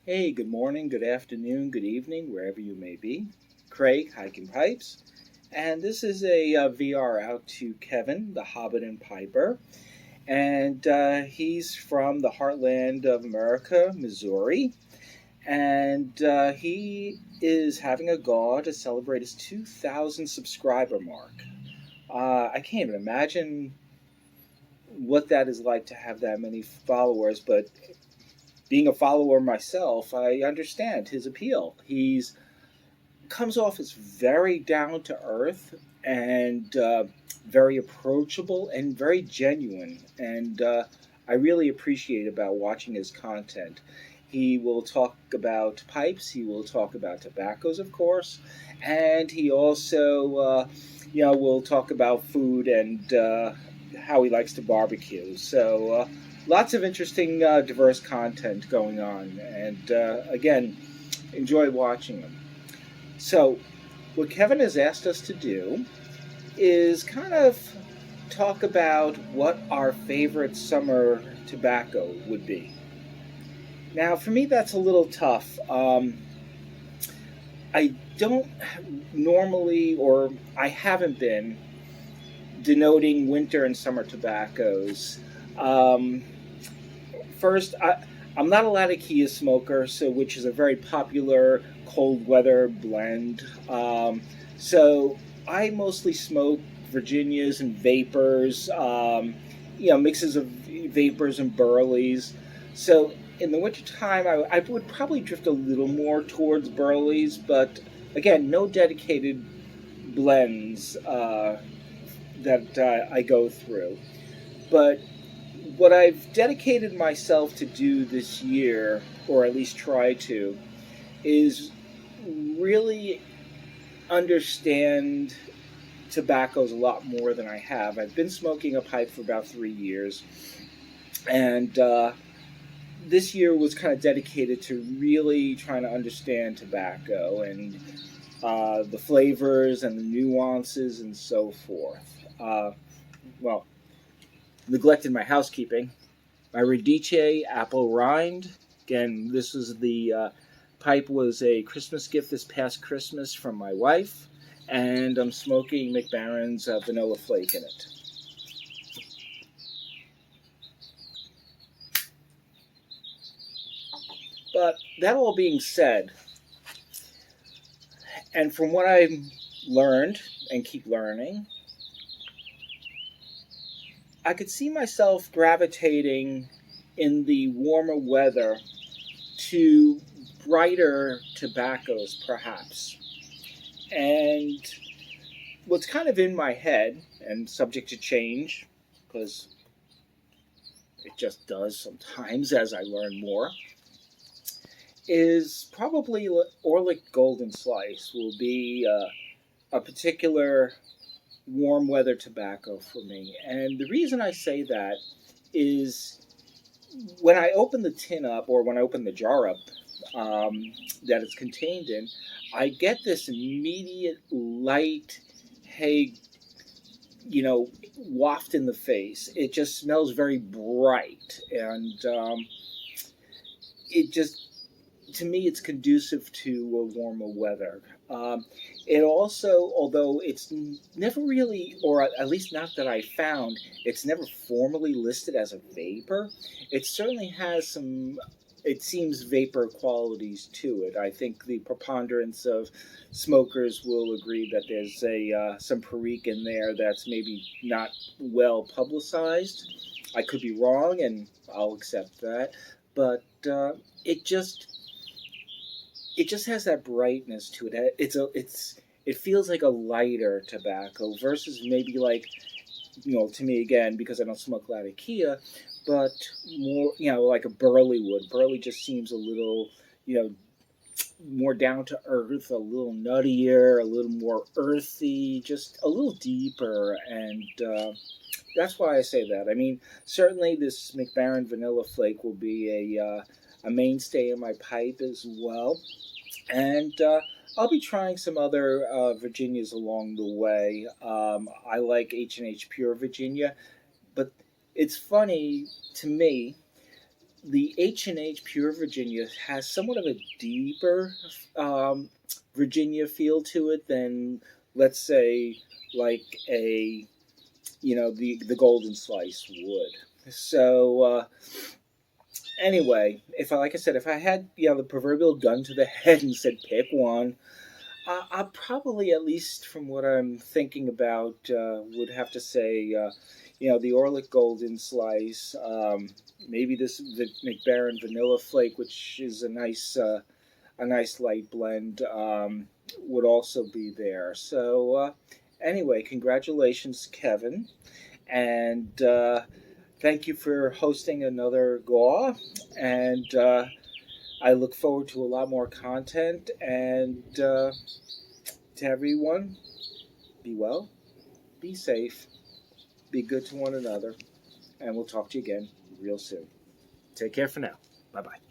Hey, good morning, good afternoon, good evening, wherever you may be. Craig, Hiking Pipes, and this is a VR out to Kevin, the Hobbiton Piper, and he's from the heartland of America, Missouri, and he is having a gall to celebrate his 2,000 subscriber mark. I can't even imagine what that is like to have that many followers, but being a follower myself, I understand his appeal. He's comes off as very down to earth and very approachable and very genuine. And I really appreciate about watching his content. He will talk about pipes. He will talk about tobaccos, of course, and he also, will talk about food and how he likes to barbecue. So lots of interesting, diverse content going on. And again, enjoy watching him. So, what Kevin has asked us to do is kind of talk about what our favorite summer tobacco would be. Now, for me, that's a little tough. I don't normally, or I haven't been, denoting winter and summer tobaccos. Um, First, I'm not a Latakia smoker, so which is a very popular cold weather blend. So I mostly smoke Virginias and vapors, mixes of vapors and burleys. So in the wintertime, I would probably drift a little more towards burleys, but again, no dedicated blends that I go through. But what I've dedicated myself to do this year, or at least try to, is really understand tobaccos a lot more than I have. I've been smoking a pipe for about 3 years, and this year was kind of dedicated to really trying to understand tobacco and the flavors and the nuances and so forth. Well, neglected my housekeeping. My Radice apple rind. Again, this was the pipe was a Christmas gift this past Christmas from my wife, and I'm smoking McBaron's vanilla flake in it. But that all being said, and from what I've learned and keep learning, I could see myself gravitating in the warmer weather to brighter tobaccos, perhaps. And what's kind of in my head, and subject to change, because it just does sometimes as I learn more, is probably Orlick Golden Slice will be a particular warm weather tobacco for me. And the reason I say that is when I open the tin up, or when I open the jar up that it's contained in, I get this immediate light, hey, waft in the face. It just smells very bright, and it just, to me, it's conducive to a warmer weather. It also, although it's never really, or at least not that I found, it's never formally listed as a vapor. It certainly has some, it seems, vapor qualities to it. I think the preponderance of smokers will agree that there's some perique in there that's maybe not well publicized. I could be wrong, and I'll accept that. But it just it just has that brightness to it. It feels like a lighter tobacco versus maybe like, to me again, because I don't smoke Latakia, but more, like a Burley would. Burley just seems a little, you know more down to earth, a little nuttier, a little more earthy, just a little deeper, and that's why I say that. I mean, certainly this McBaron Vanilla Flake will be a mainstay in my pipe as well, and I'll be trying some other Virginias along the way. I like H&H Pure Virginia, but it's funny to me the H&H Pure Virginia has somewhat of a deeper um, Virginia feel to it than, let's say, like a the Golden Slice would. So anyway, if I like I said, if I had the proverbial gun to the head and said pick one, I probably, at least from what I'm thinking about, would have to say, the Orlick Golden Slice, maybe this the McBaron Vanilla Flake, which is a nice light blend, would also be there. So anyway, congratulations, Kevin, and thank you for hosting another GAW, and I look forward to a lot more content, and to everyone, be well, be safe, be good to one another, and we'll talk to you again real soon. Take care for now. Bye bye.